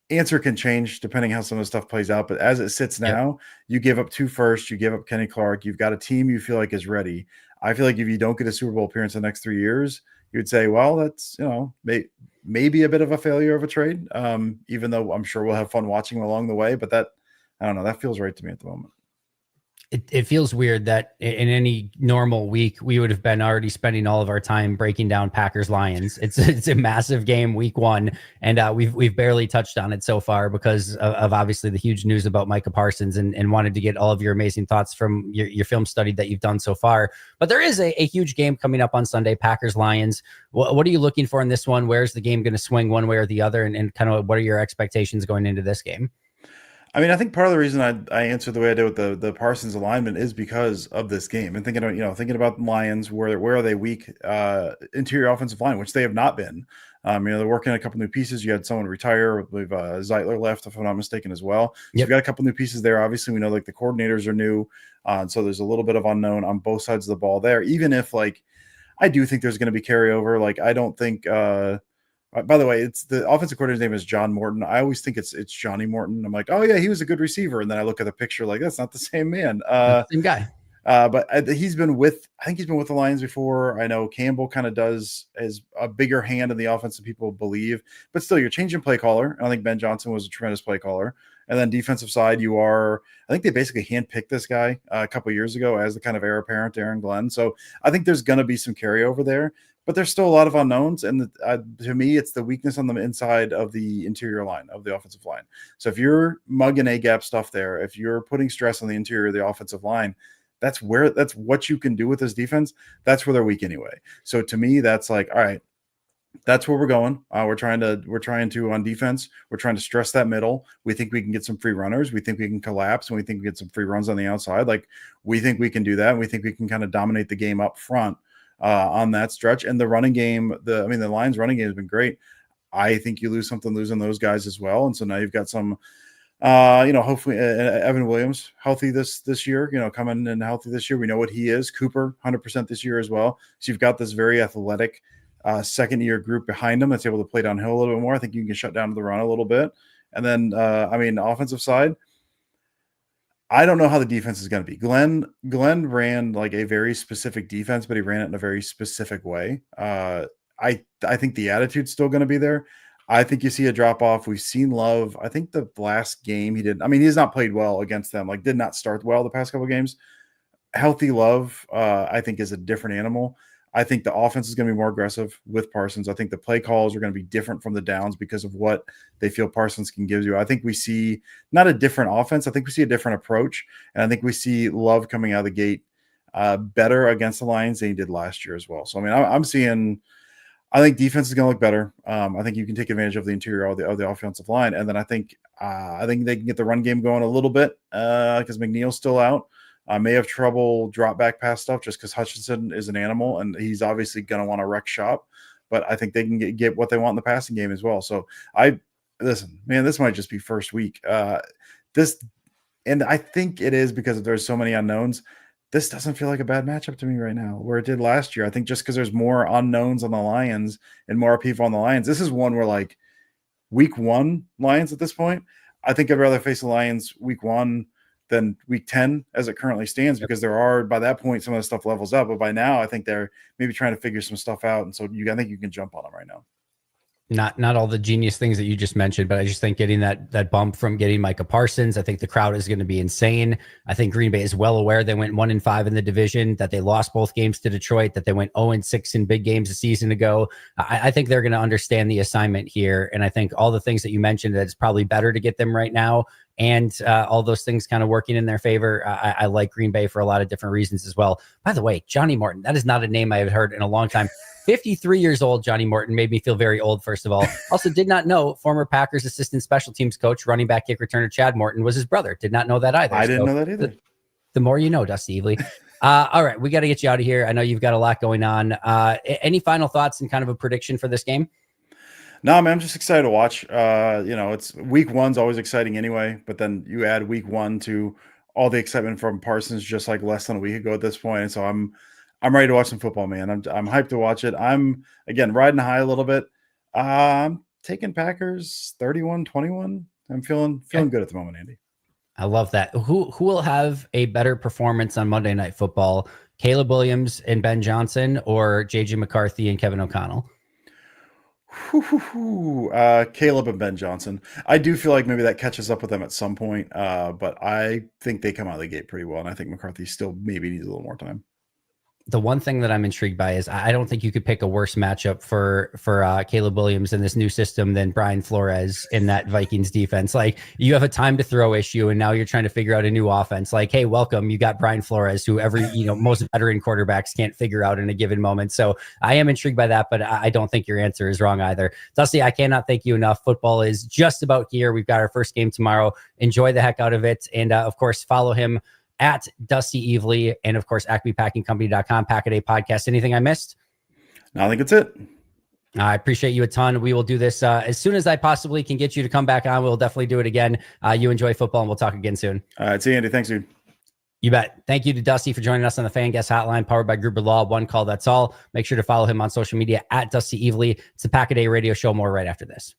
answer can change depending how some of the stuff plays out. But as it sits now, you give up 2 firsts, you give up Kenny Clark. You've got a team you feel like is ready. I feel like if you don't get a Super Bowl appearance in the next 3 years, you would say, well, that's, maybe a bit of a failure of a trade. Even though I'm sure we'll have fun watching along the way, but I don't know, that feels right to me at the moment.
It feels weird that in any normal week, we would have been already spending all of our time breaking down Packers Lions. It's a massive game, week 1. And we've barely touched on it so far because of obviously the huge news about Micah Parsons, and wanted to get all of your amazing thoughts from your film study that you've done so far. But there is a huge game coming up on Sunday, Packers Lions. What are you looking for in this one? Where's the game going to swing one way or the other? And kind of what are your expectations going into this game?
I mean, I think part of the reason I answered the way I did with the Parsons alignment is because of this game, and thinking about the Lions, where are they weak? Interior offensive line, which they have not been. They're working on a couple new pieces. You had someone retire. We've Zeitler left, if I'm not mistaken, as well. So you've got a couple new pieces there. Obviously, we know like the coordinators are new, so there's a little bit of unknown on both sides of the ball there. Even if I do think there's going to be carryover. Like, I don't think. By the way, it's the offensive coordinator's name is John Morton. I always think it's Johnny Morton. I'm like, oh yeah, he was a good receiver, and then I look at the picture like, that's not the same man.
Same guy.
But I think he's been with the Lions before. I know Campbell kind of does as a bigger hand in the offense than people believe, but still, you're changing play caller. I think Ben Johnson was a tremendous play caller. And then defensive side, I think they basically handpicked this guy a couple of years ago as the kind of heir apparent to Aaron Glenn. So I think there's going to be some carryover there, but there's still a lot of unknowns. And to me, it's the weakness on the inside of the interior line of the offensive line. So if you're mugging A-gap stuff there, if you're putting stress on the interior of the offensive line, that's what you can do with this defense. That's where they're weak anyway. So to me, that's like, all right, that's where we're going. We're trying to on defense. We're trying to stress that middle. We think we can get some free runners. We think we can collapse, and we think we get some free runs on the outside. Like, we think we can do that. And we think we can kind of dominate the game up front on that stretch. And the running game, the Lions running game has been great. I think you lose something losing those guys as well. And so now you've got some Hopefully Evan Williams healthy this year, coming in healthy this year. We know what he is. Cooper 100% this year as well. So you've got this very athletic second year group behind him that's able to play downhill a little bit more. I think you can shut down the run a little bit. And then, offensive side, I don't know how the defense is going to be. Glenn ran like a very specific defense, but he ran it in a very specific way. I think the attitude's still going to be there. I think you see a drop off. We've seen Love. I think the last game he did. I mean, he's not played well against them. Like, did not start well the past couple of games. Healthy Love, I think, is a different animal. I think the offense is going to be more aggressive with Parsons. I think the play calls are going to be different from the downs because of what they feel Parsons can give you. I think we see not a different offense. I think we see a different approach. And I think we see Love coming out of the gate better against the Lions than he did last year as well. So, I mean, I'm seeing – I think defense is going to look better. I think you can take advantage of the interior of the offensive line. And then I think they can get the run game going a little bit because McNeil's still out. May have trouble drop back pass stuff just because Hutchinson is an animal and he's obviously going to want to wreck shop. But I think they can get what they want in the passing game as well. So listen, man, this might just be first week. And I think it is because there's so many unknowns. This doesn't feel like a bad matchup to me right now, where it did last year. I think just because there's more unknowns on the Lions and more people on the Lions, this is one where like week 1 Lions at this point, I think I'd rather face the Lions week 1 than week 10 as it currently stands, because there are, by that point, some of the stuff levels up. But by now, I think they're maybe trying to figure some stuff out. And so I think you can jump on them right now.
Not all the genius things that you just mentioned, but I just think getting that bump from getting Micah Parsons, I think the crowd is going to be insane. I think Green Bay is well aware they went 1-5 in the division, that they lost both games to Detroit, that they went 0-6 in big games a season ago. I think they're going to understand the assignment here. And I think all the things that you mentioned, that it's probably better to get them right now. And all those things kind of working in their favor. I like Green Bay for a lot of different reasons as well. By the way, Johnny Morton, that is not a name I have heard in a long time. 53 years old, Johnny Morton, made me feel very old, first of all. Also, did not know former Packers assistant special teams coach, running back, kick returner Chad Morton was his brother. Did not know that either.
I didn't know that either.
The more you know, Dusty Evely. All right, we got to get you out of here. I know you've got a lot going on. Any final thoughts and kind of a prediction for this game?
No, man, I'm just excited to watch. It's week 1's always exciting anyway, but then you add week 1 to all the excitement from Parsons just like less than a week ago at this point. And so I'm ready to watch some football, man. I'm hyped to watch it. I'm again riding high a little bit. I'm taking Packers 31-21. I'm feeling good at the moment, Andy.
I love that. Who will have a better performance on Monday Night Football? Caleb Williams and Ben Johnson, or JJ McCarthy and Kevin O'Connell?
Caleb and Ben Johnson. I do feel like maybe that catches up with them at some point, but I think they come out of the gate pretty well, and I think McCarthy still maybe needs a little more time.
The one thing that I'm intrigued by is I don't think you could pick a worse matchup for Caleb Williams in this new system than Brian Flores in that Vikings defense. Like, you have a time to throw issue, and now you're trying to figure out a new offense. Like, hey, welcome, you got Brian Flores, who most veteran quarterbacks can't figure out in a given moment. So I am intrigued by that, but I don't think your answer is wrong either. Dusty, I cannot thank you enough. Football is just about here. We've got our first game tomorrow. Enjoy the heck out of it, and of course, follow him at Dusty Evely, and of course, acmepackingcompany.com, Pack-A-Day Podcast. Anything I missed?
No, I think it's it.
I appreciate you a ton. We will do this as soon as I possibly can get you to come back on. We'll definitely do it again. You enjoy football, and we'll talk again soon.
All right. See you, Andy. Thanks, dude.
You bet. Thank you to Dusty for joining us on the Fan Guest Hotline, powered by Gruber Law. One call, that's all. Make sure to follow him on social media at Dusty Evely. It's the Pack-A-Day Radio Show. More right after this.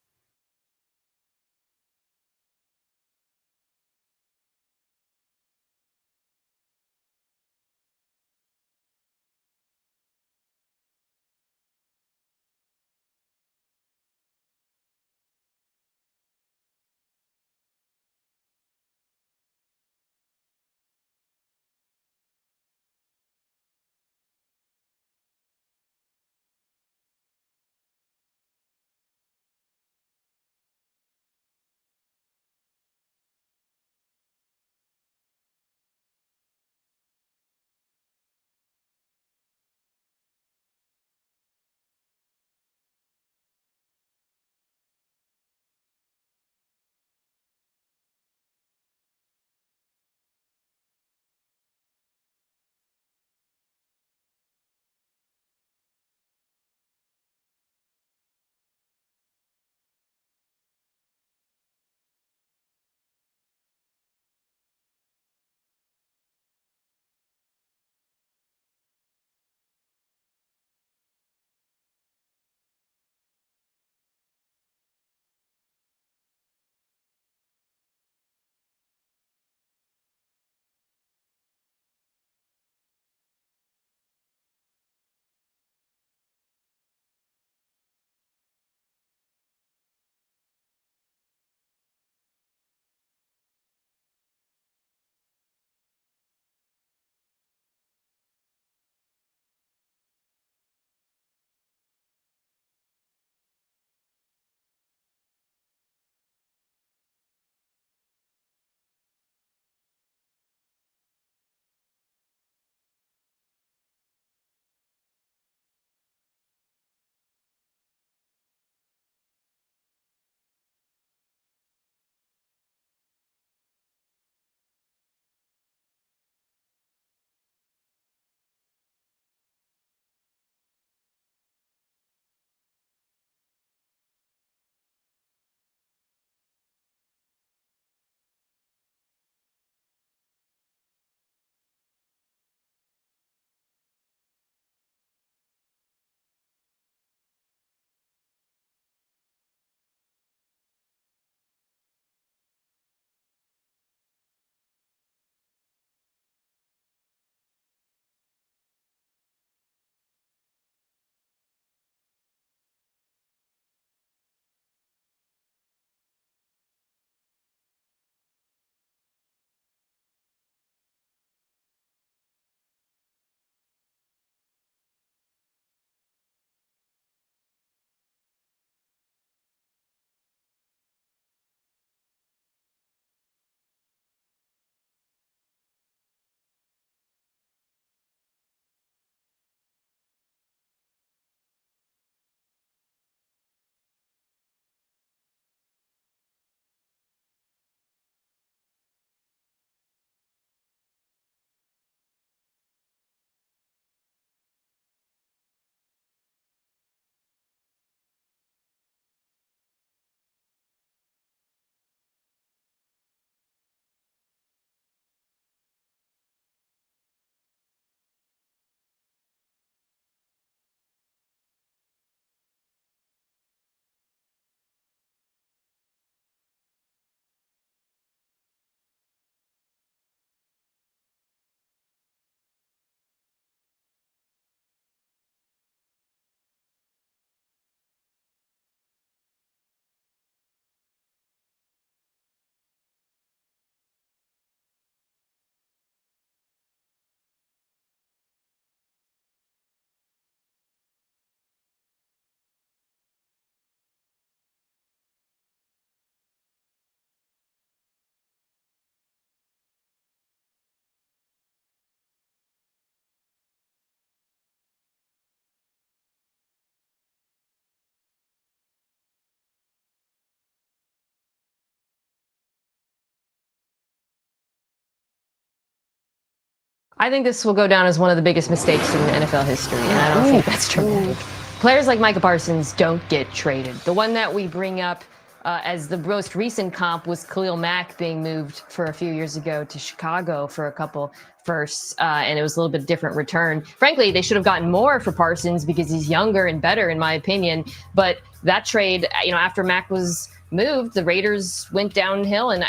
I think this will go down as one of the biggest mistakes in NFL history, and I don't think that's dramatic. Players like Micah Parsons don't get traded. The one that we bring up as the most recent comp was Khalil Mack being moved for a few years ago to Chicago for a couple firsts, and it was a little bit different return. Frankly, they should have gotten more for Parsons because he's younger and better, in my opinion. But that trade, after Mack was moved, the Raiders went downhill, and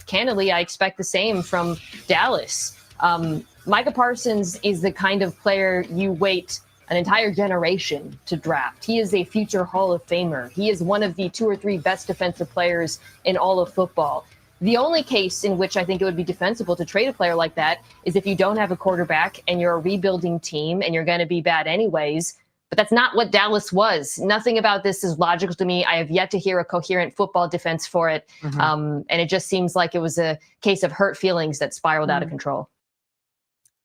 candidly, I expect the same from Dallas. Micah Parsons is the kind of player you wait an entire generation to draft. He is a future Hall of Famer. He is one of the 2 or 3 best defensive players in all of football. The only case in which I think it would be defensible to trade a player like that is if you don't have a quarterback and you're a rebuilding team and you're going to be bad anyways. But that's not what Dallas was. Nothing about this is logical to me. I have yet to hear a coherent football defense for it. And it just seems like it was a case of hurt feelings that spiraled out of control.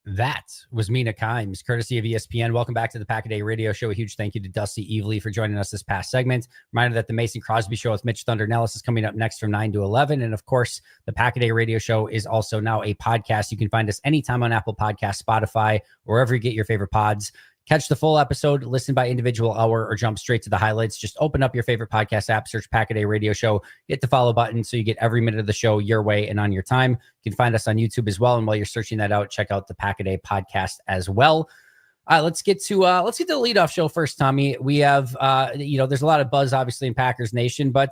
That was Mina Kimes, courtesy of ESPN. Welcome back to the Pack-A-Day Radio Show. A huge thank you to Dusty Evely for joining us this past segment. Reminder that the Mason Crosby Show with Mitch Thunder Nellis is coming up next from 9 to 11. And of course, the Pack-A-Day Radio Show is also now a podcast. You can find us anytime on Apple Podcasts, Spotify, wherever you get your favorite pods. Catch the full episode, listen by individual hour, or jump straight to the highlights. Just open up your favorite podcast app, search Pack-A-Day Radio Show, hit the follow button so you get every minute of the show your way and on your time. You can find us on YouTube as well. And while you're searching that out, check out the Pack-A-Day podcast as well. All right, let's get to the leadoff show first, Tommy. We have, there's a lot of buzz, obviously, in Packers Nation, but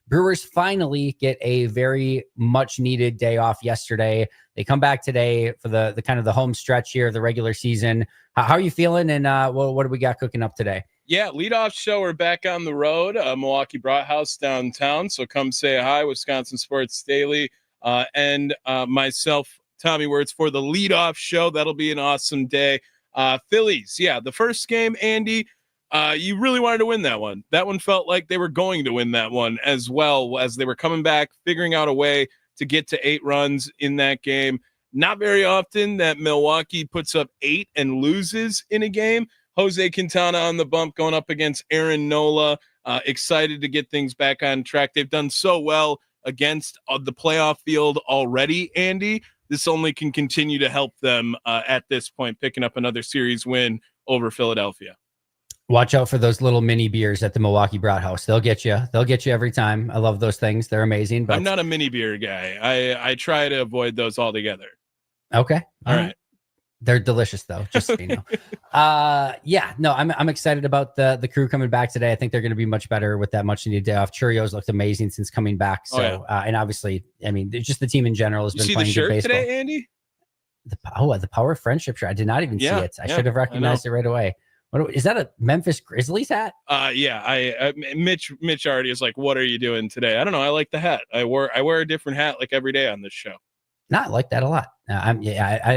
Brewers finally get a very much needed day off yesterday. They come back today for the kind of the home stretch here of the regular season. How are you feeling? And what do we got cooking up today?
Yeah, leadoff show. We're back on the road, Milwaukee Brathaus downtown. So come say hi, Wisconsin Sports Daily, and myself, Tommy Wirtz, for the leadoff show. That'll be an awesome day. Phillies, yeah, the first game, Andy, you really wanted to win that one. That one felt like they were going to win that one as well, as they were coming back, figuring out a way to get to 8 runs in that game. Not very often that Milwaukee puts up 8 and loses in a game. Jose Quintana on the bump going up against Aaron Nola. Excited to get things back on track. They've done so well against the playoff field already, Andy. This only can continue to help them at this point, picking up another series win over Philadelphia.
Watch out for those little mini beers at the Milwaukee Brathaus. They'll get you. They'll get you every time. I love those things. They're amazing. But
I'm not a mini beer guy. I try to avoid those altogether.
Okay.
All right.
They're delicious, though, just so you know. I'm excited about the crew coming back today. I think they're going to be much better with that much needed day off. Churio's looked amazing since coming back. So, and obviously, I mean, just the team in general has been playing good baseball.
Today, Andy?
The Power of Friendship shirt. I did not even see it. I should have recognized it right away. What is that? A Memphis Grizzlies hat?
Mitch already is like, what are you doing today? I don't know. I like the hat. I wear a different hat like every day on this show.
I like that a lot. I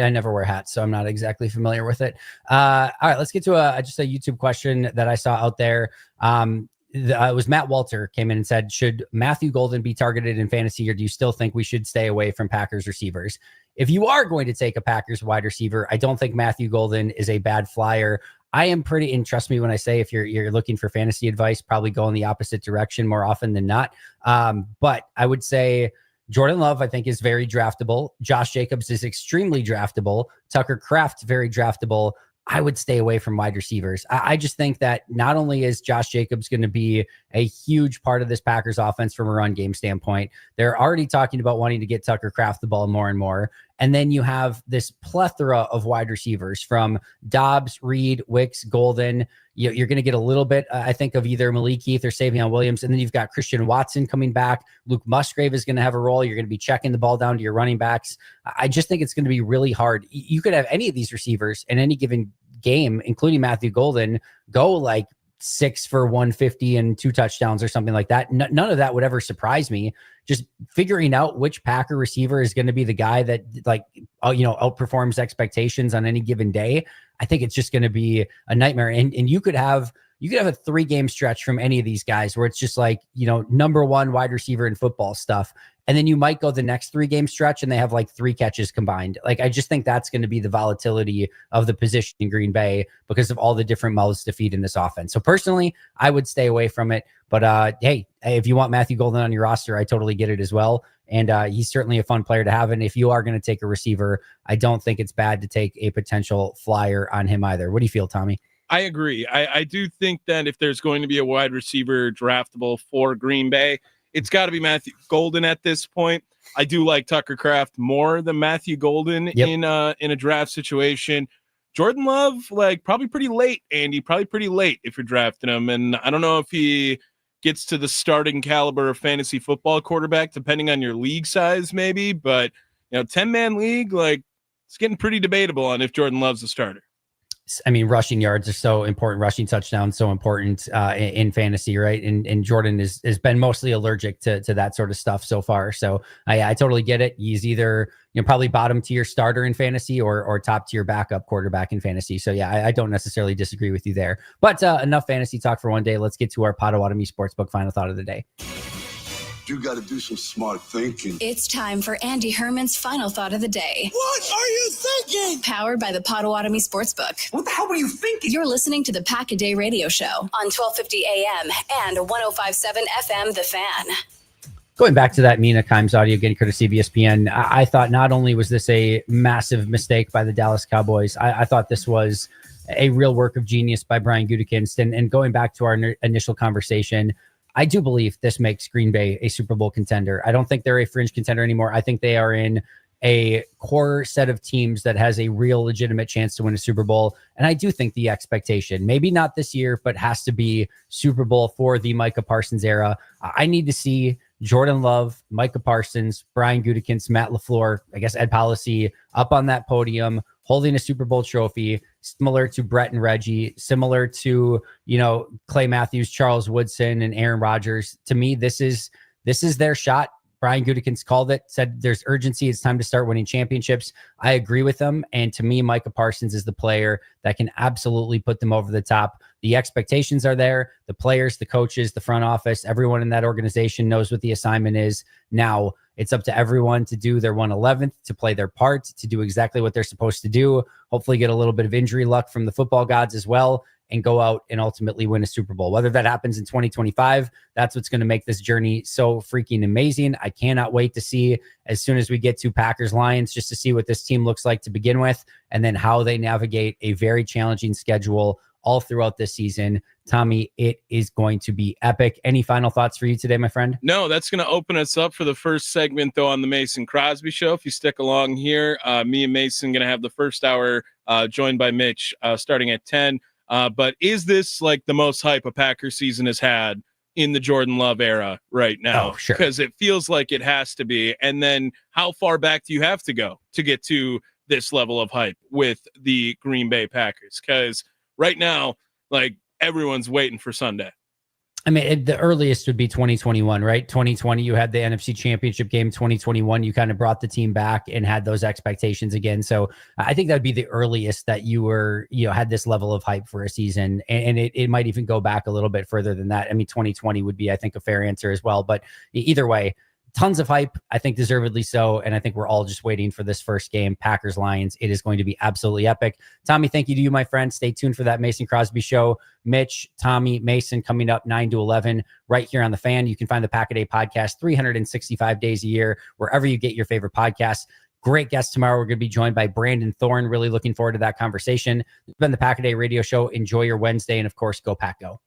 never wear hats, so I'm not exactly familiar with it. All right, let's get to a YouTube question that I saw out there. It was Matt Walter came in and said, should Matthew Golden be targeted in fantasy, or do you still think we should stay away from Packers receivers? If you are going to take a Packers wide receiver, I don't think Matthew Golden is a bad flyer. I am pretty, and trust me when I say, if you're looking for fantasy advice, probably go in the opposite direction more often than not. But I would say Jordan Love, I think, is very draftable. Josh Jacobs is extremely draftable. Tucker Kraft, very draftable. I would stay away from wide receivers. I just think that not only is Josh Jacobs going to be a huge part of this Packers offense from a run game standpoint, they're already talking about wanting to get Tucker Kraft the ball more and more. And then you have this plethora of wide receivers from Dobbs, Reed, Wicks, Golden. You're going to get a little bit, I think, of either Malik Heath or Savion Williams. And then you've got Christian Watson coming back. Luke Musgrave is going to have a role. You're going to be checking the ball down to your running backs. I just think it's going to be really hard. You could have any of these receivers in any given game, including Matthew Golden, go like 6 for 150 and 2 touchdowns or something like that. None of that would ever surprise me. Just figuring out which Packer receiver is going to be the guy that outperforms expectations on any given day. I think it's just going to be a nightmare. And you could have a 3-game stretch from any of these guys where it's just like, number one wide receiver in football stuff. And then you might go the next 3-game stretch and they have like 3 catches combined. Like, I just think that's going to be the volatility of the position in Green Bay because of all the different mouths to feed in this offense. So personally, I would stay away from it. But hey, if you want Matthew Golden on your roster, I totally get it as well. And he's certainly a fun player to have. And if you are going to take a receiver, I don't think it's bad to take a potential flyer on him either. What do you feel, Tommy?
I agree. I do think that if there's going to be a wide receiver draftable for Green Bay, it's got to be Matthew Golden at this point. I do like Tucker Kraft more than Matthew Golden in a draft situation. Jordan Love, like, probably pretty late, Andy, probably pretty late if you're drafting him. And I don't know if he gets to the starting caliber of fantasy football quarterback, depending on your league size, maybe. But, 10-man league, like, it's getting pretty debatable on if Jordan Love's a starter.
I mean, rushing yards are so important. Rushing touchdowns so important in fantasy, right? And Jordan has been mostly allergic to that sort of stuff so far. So I totally get it. He's either probably bottom tier starter in fantasy or top tier backup quarterback in fantasy. So yeah, I don't necessarily disagree with you there. But enough fantasy talk for one day. Let's get to our Potawatomi Sportsbook final thought of the day.
You got to do some smart thinking.
It's time for Andy Herman's final thought of the day.
What are you thinking?
Powered by the Potawatomi Sportsbook.
What the hell were you thinking?
You're listening to the Pack-A-Day Radio Show on 1250 AM and 105.7 FM, The Fan.
Going back to that Mina Kimes audio, getting courtesy of ESPN, I thought not only was this a massive mistake by the Dallas Cowboys, I thought this was a real work of genius by Brian Gutekunst. And going back to our initial conversation, I do believe this makes Green Bay a Super Bowl contender. I don't think they're a fringe contender anymore. I think they are in a core set of teams that has a real legitimate chance to win a Super Bowl. And I do think the expectation, maybe not this year, but has to be Super Bowl for the Micah Parsons era. I need to see Jordan Love, Micah Parsons, Brian Gutekunst, Matt LaFleur, I guess Ed Policy up on that podium, holding a Super Bowl trophy, similar to Brett and Reggie, similar to, Clay Matthews, Charles Woodson, and Aaron Rodgers. To me, this is their shot. Brian Gutekunst called it, said there's urgency. It's time to start winning championships. I agree with them. And to me, Micah Parsons is the player that can absolutely put them over the top. The expectations are there. The players, the coaches, the front office, everyone in that organization knows what the assignment is. Now it's up to everyone to do their 111th, to play their part, to do exactly what they're supposed to do. Hopefully get a little bit of injury luck from the football gods as well, and go out and ultimately win a Super Bowl. Whether that happens in 2025, that's what's going to make this journey so freaking amazing. I cannot wait to see, as soon as we get to Packers-Lions, just to see what this team looks like to begin with, and then how they navigate a very challenging schedule all throughout this season. Tommy, it is going to be epic. Any final thoughts for you today, my friend?
No, that's going to open us up for the first segment, though, on the Mason Crosby Show. If you stick along here, me and Mason going to have the first hour joined by Mitch starting at 10. But is this like the most hype a Packers season has had in the Jordan Love era right now?
Oh, sure.
Because it feels like it has to be. And then how far back do you have to go to get to this level of hype with the Green Bay Packers? Because right now, like, everyone's waiting for Sunday.
I mean, the earliest would be 2021, right? 2020, you had the NFC Championship game. 2021, you kind of brought the team back and had those expectations again. So I think that'd be the earliest that you were, had this level of hype for a season. And it might even go back a little bit further than that. I mean, 2020 would be, I think, a fair answer as well. But either way, tons of hype, I think deservedly so. And I think we're all just waiting for this first game, Packers-Lions. It is going to be absolutely epic. Tommy, thank you to you, my friend. Stay tuned for that Mason Crosby Show. Mitch, Tommy, Mason coming up 9 to 11 right here on The Fan. You can find the Pack-A-Day podcast 365 days a year, wherever you get your favorite podcasts. Great guest tomorrow. We're going to be joined by Brandon Thorne. Really looking forward to that conversation. It's been the Pack-A-Day Radio Show. Enjoy your Wednesday. And of course, go Pack Go.